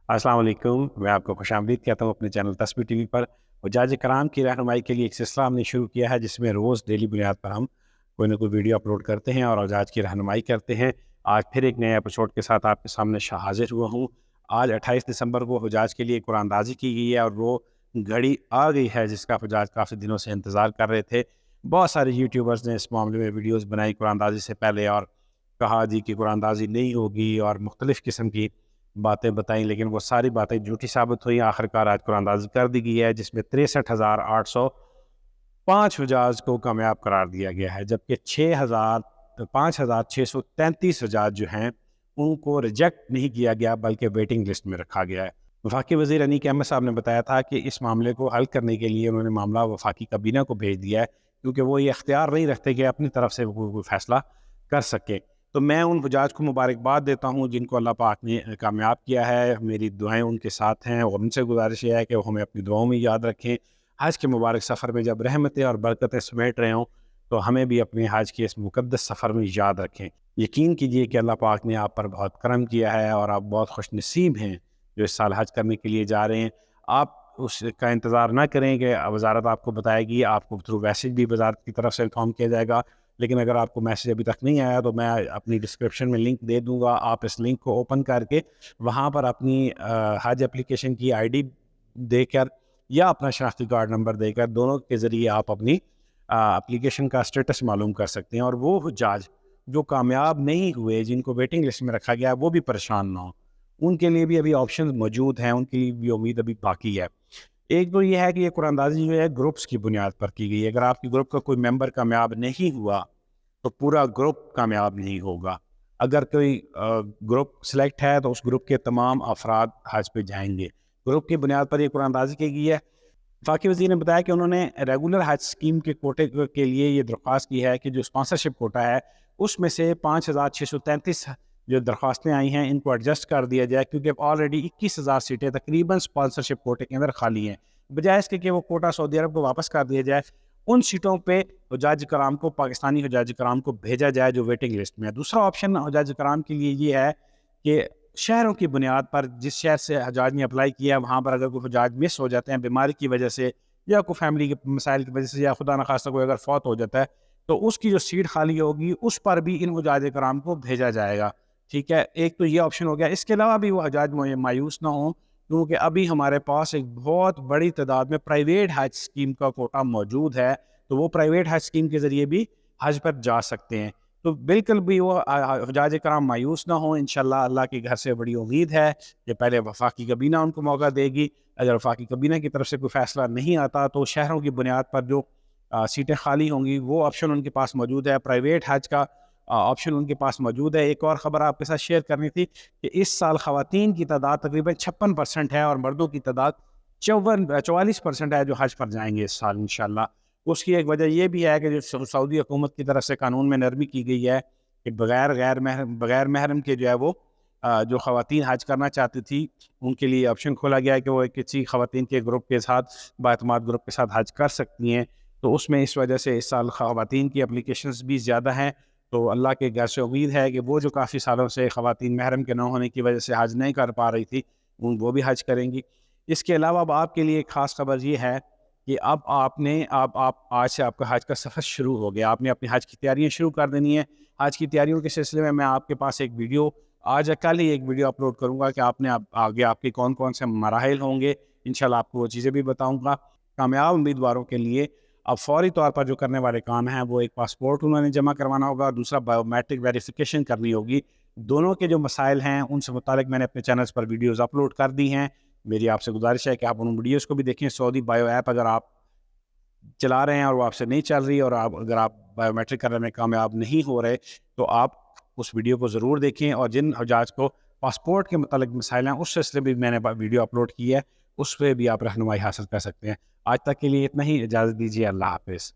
अस्सलाम वालेकुम। मैं आपको खुशामदीद कहता हूँ अपने चैनल तस्बीर टीवी पर। हुज्जाज कराम की रहनुमाई के लिए एक सिलसिला हमने शुरू किया है, जिसमें रोज़ डेली बुनियाद पर हम कोई ना कोई वीडियो अपलोड करते हैं और हुज्जाज की रहनुमाई करते हैं। आज फिर एक नए एपिसोड के साथ आपके सामने हाज़िर हुआ हूँ। आज 28 दिसंबर को हुज्जाज के लिए कुरानदाज़ी की गई है और वो घड़ी आ गई है जिसका हुज्जाज काफ़ी दिनों से इंतज़ार कर रहे थे। बहुत सारे यूट्यूबर्स ने इस मामले में वीडियोज़ बनाई कुरानदाज़ी से पहले और कहा जी कि कुरानदाज़ी नहीं होगी और मुख्तलिफ़ किस्म की बातें बताई, लेकिन वो सारी बातें झूठी साबित हुई। आखिरकार आज कुरानदाज़ी कर दी गई है, जिसमें 63,805 हुज्जाज को कामयाब करार दिया गया है, जबकि 5,633 हुज्जाज जो हैं उनको रिजेक्ट नहीं किया गया बल्कि वेटिंग लिस्ट में रखा गया है। वफाकी वज़ीर अनीक अहमद साहब ने बताया था कि इस मामले को हल करने के लिए उन्होंने मामला वफाकी काबीना को भेज दिया है, क्योंकि वो ये इख्तियार नहीं रखते कि अपनी तरफ से वो कोई फ़ैसला कर सके। तो मैं उन हुज्जाज को मुबारकबाद देता हूँ जिनको अल्लाह पाक ने कामयाब किया है। मेरी दुआएं उनके साथ हैं और उनसे गुजारिश ये है कि वो हमें अपनी दुआओं में याद रखें। हज के मुबारक सफ़र में जब रहमतें और बरकतें समेट रहे हों, तो हमें भी अपने हज के इस मुक़द्दस सफ़र में याद रखें। यकीन कीजिए कि अल्लाह पाक ने आप पर बहुत करम किया है और आप बहुत खुशनसीब हैं जो इस साल हज करने के लिए जा रहे हैं। आप उसका इंतज़ार ना करें कि वज़ारत आपको बताएगी, आपको थ्रू मैसेज भी वज़ारत की तरफ से इन्फॉर्म किया जाएगा। लेकिन अगर आपको मैसेज अभी तक नहीं आया तो मैं अपनी डिस्क्रिप्शन में लिंक दे दूंगा। आप इस लिंक को ओपन करके वहाँ पर अपनी हज एप्लीकेशन की आईडी देकर या अपना शनाख्ती कार्ड नंबर देकर, दोनों के ज़रिए आप अपनी एप्लीकेशन का स्टेटस मालूम कर सकते हैं। और वो हुज्जाज जो कामयाब नहीं हुए, जिनको वेटिंग लिस्ट में रखा गया, वो भी परेशान ना हो। उनके लिए भी अभी ऑप्शन मौजूद हैं, उनके लिए भी उम्मीद अभी बाकी है। एक तो ये है कि ये कुरानदाज़ी जो है ग्रुप्स की बुनियाद पर की गई है। अगर आपकी ग्रुप का कोई मेंबर कामयाब नहीं हुआ तो पूरा ग्रुप कामयाब नहीं होगा। अगर कोई ग्रुप सेलेक्ट है तो उस ग्रुप के तमाम अफराद हज पे जाएंगे। ग्रुप की बुनियाद पर ये कुरानदाज़ी की गई है। वफाकी वज़ीर ने बताया कि उन्होंने रेगुलर हज स्कीम के कोटे के लिए ये दरख्वास्त की है कि जो स्पॉन्सरशिप कोटा है उसमें से 5,633 जो दरख्वास्तें आई हैं इनको एडजस्ट कर दिया जाए, क्योंकि ऑलरेडी 21,000 सीटें तकरीबन स्पॉन्सरशिप कोटे के अंदर खाली हैं। बजाय इसके कि वो कोटा सऊदी अरब को वापस कर दिया जाए, उन सीटों पे हुज्जाज कराम को, पाकिस्तानी हुज्जाज कराम को भेजा जाए जो वेटिंग लिस्ट में है। दूसरा ऑप्शन हुज्जाज कराम के लिए ये है कि शहरों की बुनियाद पर जिस शहर से हज्जाज ने अप्लाई किया है वहाँ पर अगर कोई हज्जाज मिस हो जाते हैं बीमारी की वजह से या कोई फैमिली के मसाइल की वजह से या खुदा न खास्ता कोई अगर फौत हो जाता है, तो उसकी जो सीट खाली होगी उस पर भी इन हज्जाज कराम को भेजा जाएगा। ठीक है, एक तो ये ऑप्शन हो गया। इसके अलावा भी वो हज्जाज मायूस ना हो, क्योंकि अभी हमारे पास एक बहुत बड़ी तादाद में प्राइवेट हज स्कीम का कोटा मौजूद है, तो वो प्राइवेट हज स्कीम के ज़रिए भी हज पर जा सकते हैं। तो बिल्कुल भी वो हुज्जाज कराम मायूस ना हो। इंशाल्लाह अल्लाह के घर से बड़ी उम्मीद है कि पहले वफाकी काबीना उनको मौका देगी। अगर वफाकी काबीना की तरफ से कोई फ़ैसला नहीं आता तो शहरों की बुनियाद पर जो सीटें खाली होंगी वो ऑप्शन उनके पास मौजूद है। प्राइवेट हज का ऑप्शन उनके पास मौजूद है। एक और ख़बर आपके साथ शेयर करनी थी कि इस साल ख़वातीन की तादाद तकरीबन 56% है और मर्दों की तादाद 44% है जो हज पर जाएंगे इस साल इंशाल्लाह। उसकी एक वजह यह भी है कि जो सऊदी हुकूमत की तरफ से कानून में नरमी की गई है कि बग़ैर महरम के जो है वो जो ख़वातीन हज करना चाहती थी उनके लिए ऑप्शन खोला गया है कि वो किसी ख़वातीन के ग्रुप के साथ, बाएतमाद ग्रुप के साथ हज कर सकती हैं। तो उसमें इस वजह से इस साल ख़वातीन की एप्लीकेशंस भी ज़्यादा हैं। तो अल्लाह के घर से उम्मीद है कि वो जो काफ़ी सालों से ख़वातीन महरम के न होने की वजह से हज नहीं कर पा रही थी वो भी हज करेंगी। इसके अलावा अब आपके लिए एक ख़ास खबर ये है कि अब आप आज से आपका हज का सफ़र शुरू हो गया। आपने अपनी हज की तैयारियां शुरू कर देनी है। हज की तैयारियों के सिलसिले में मैं आपके पास एक वीडियो आज या कल ही एक वीडियो अपलोड करूंगा कि आपने आगे आपके कौन कौन से मराहिल होंगे। इंशाल्लाह आपको वो चीज़ें भी बताऊंगा। कामयाब उम्मीदवारों के लिए अब फौरी तौर पर जो करने वाले काम हैं वो एक पासपोर्ट उन्होंने जमा करवाना होगा, दूसरा बायोमेट्रिक वेरिफिकेशन करनी होगी। दोनों के जो मसाइल हैं उनसे मुतालिक मैंने अपने चैनल्स पर वीडियोज़ अपलोड कर दी हैं। मेरी आपसे गुजारिश है कि आप उन वीडियोज़ को भी देखें। सऊदी बायो ऐप अगर आप चला रहे हैं और वो आपसे नहीं चल रही और अगर आप बायोमेट्रिक करने में कामयाब नहीं हो रहे तो आप उस वीडियो को ज़रूर देखें। और जिन हज्जाज को पासपोर्ट के मतलब मसाइल हैं उस सिलसिले में भी मैंने वीडियो अपलोड की है, उस पर भी आप रहनुमाई हासिल कर सकते हैं। आज तक के लिए इतना ही। इजाज़त दीजिए। अल्लाह हाफ़िज़।